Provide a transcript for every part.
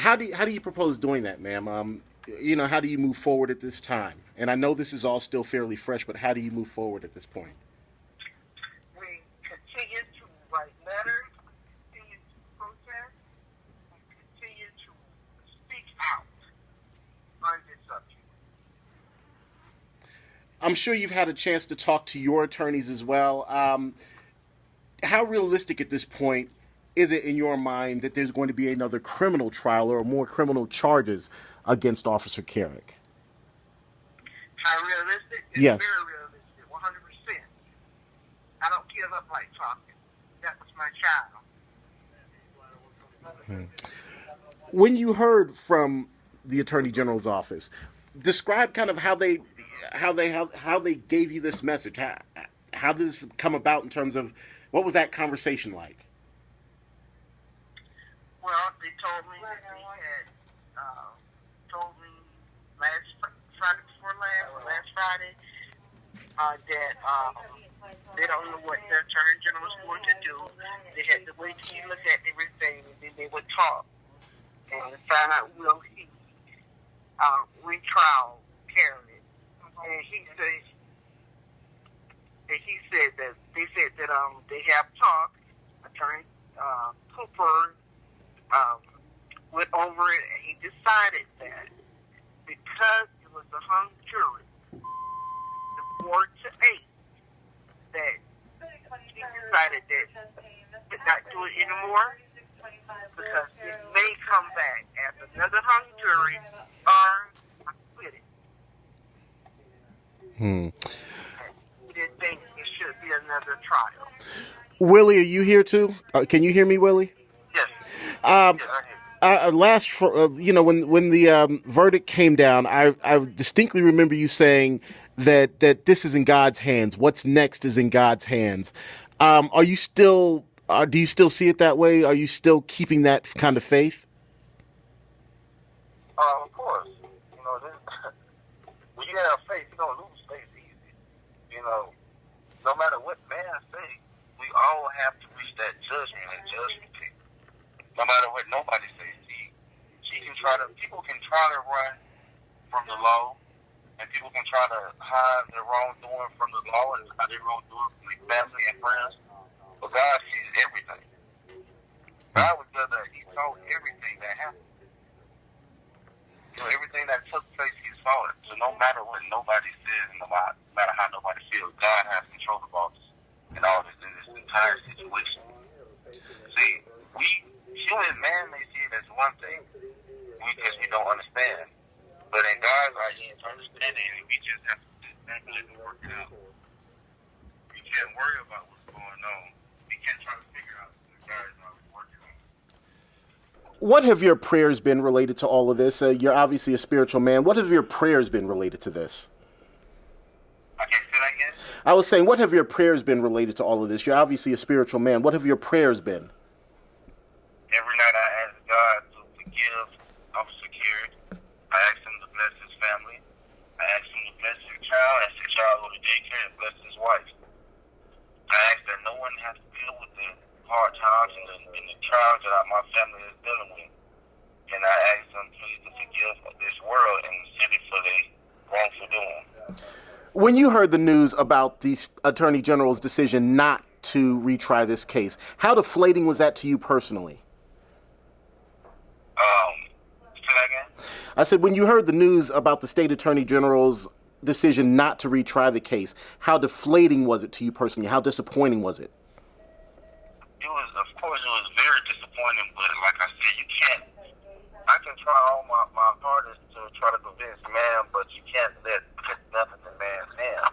how do you propose doing that, ma'am? How do you move forward at this time? And I know this is all still fairly fresh, but how do you move forward at this point? We continue to write letters, continue to protest, and continue to speak out on this subject. I'm sure you've had a chance to talk to your attorneys as well. How realistic at this point is it in your mind that there's going to be another criminal trial or more criminal charges against Officer Kerrick? How realistic? It's Yes. very realistic, 100%. I don't give up like talking. That was my child. When you heard from the Attorney General's office, describe kind of how they gave you this message. How did this come about in terms of what was that conversation like? Well, they told me that they had told me last Friday before last Friday, that they don't know what the Attorney General was going to do. They had to wait till he looked at everything, and then they would talk and find out will he retrial Kerrick. And he said that they have talked. Attorney Cooper went over it, and he decided that because it was a hung jury, the 4-8, that he decided that he could not do it anymore because it may come back as another hung jury or acquitted. He didn't think it should be another trial. Willie, are you here too? Can you hear me, Willie? Yes. Um, Yes, when the verdict came down, I distinctly remember you saying that this is in God's hands. What's next is in God's hands. Are you still? Do you still see it that way? Are you still keeping that kind of faith? Of course. When you have faith, you don't lose faith easy. No matter what man say, we all have to reach that judgment and judgment day. No matter what nobody says. People can try to run from the law, and people can try to hide their wrongdoing from the law and hide their wrongdoing from their family and friends. But God sees everything. God was there that He saw everything that happened. Everything that took place, He saw it. So no matter what nobody says, and no matter how nobody feels, God has control of all this and all this in this entire situation. See, human man may see it as one thing because we don't understand. But in God's eyes, He is understanding, and we just have to sit back and work it out. We can't worry about what's going on. We can't try to figure out what God is always working on. What have your prayers been related to all of this? You're obviously a spiritual man. What have your prayers been related to this? I can't say that again? I was saying, what have your prayers been related to all of this? You're obviously a spiritual man. What have your prayers been? Every night I ask God to forgive Officer Kerrick. I ask Him to bless his family. I ask Him to bless his child, ask the child go to daycare, and bless his wife. I ask that no one has to deal with the hard times and the trials that my family is dealing with. And I ask Him please to forgive this world and the city for their wrongful doing. When you heard the news about the Attorney General's decision not to retry this case, how deflating was that to you personally? Say that again? I said, when you heard the news about the State Attorney General's decision not to retry the case, how deflating was it to you personally? How disappointing was it? Of course, it was very disappointing, but like I said, I can try all my hardest to try to convince man, but you can't let nothing in man's hand.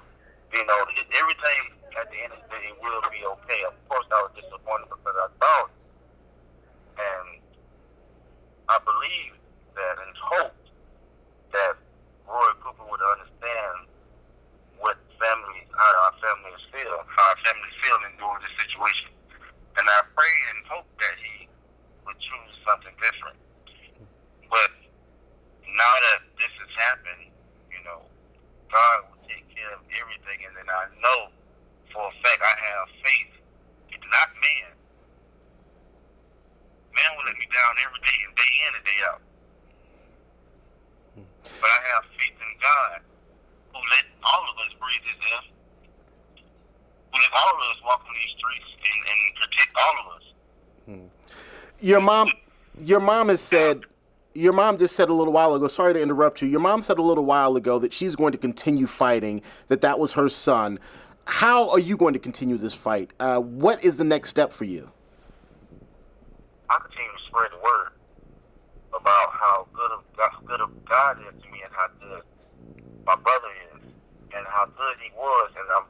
Everything at the end of the day will be okay. Of course, I was disappointed because I thought, and I believe that and hope that Roy Cooper would understand how our families feel during this situation. And I pray and hope that he would choose something different. But now that this has happened, God will take care of everything. And then I know for a fact I have faith. It's not man. Man will let me down every day and day in and day out. But I have faith in God, who let all of us breathe His air, who let all of us walk on these streets and protect all of us. Your mom has said, your mom just said a little while ago, sorry to interrupt you, your mom said a little while ago that she's going to continue fighting, that was her son. How are you going to continue this fight? What is the next step for you? I continue to spread the word about how good of God is to me and how good my brother is and how good he was, and I'm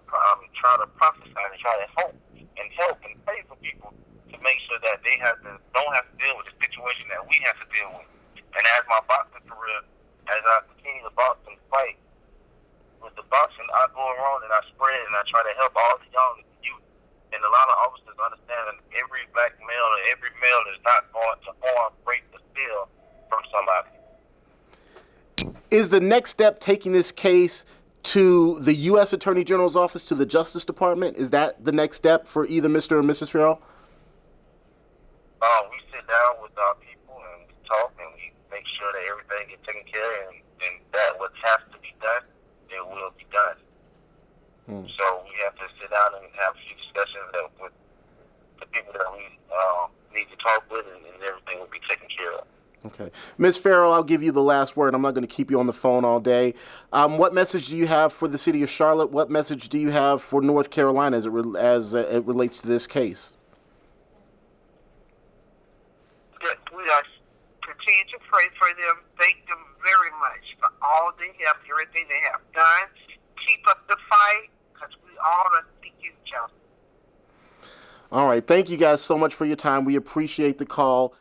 trying to prophesy and try to help and pray for people to make sure that they don't have to deal with the situation that we have to deal with. And as my boxing career, as I continue to box and fight with the boxing, I go around and I spread and I try to help all the young youth. And a lot of officers understand that every black male or every male is not going to harm, break, or steal from somebody. Is the next step taking this case to the U.S. Attorney General's office, to the Justice Department? Is that the next step for either Mr. or Mrs. Ferrell? We sit down with our people and we talk and we make sure that everything gets taken care of and that what has to be done, it will be done. So we have to sit down and have a few discussions with the people that we need to talk with, and everything will be taken care of. Okay. Ms. Ferrell, I'll give you the last word. I'm not going to keep you on the phone all day. What message do you have for the city of Charlotte? What message do you have for North Carolina as it relates to this case? That we are continue to pray for them. Thank them very much for all they have, everything they have done. Keep up the fight, because we all are seeking each other. All right. Thank you guys so much for your time. We appreciate the call.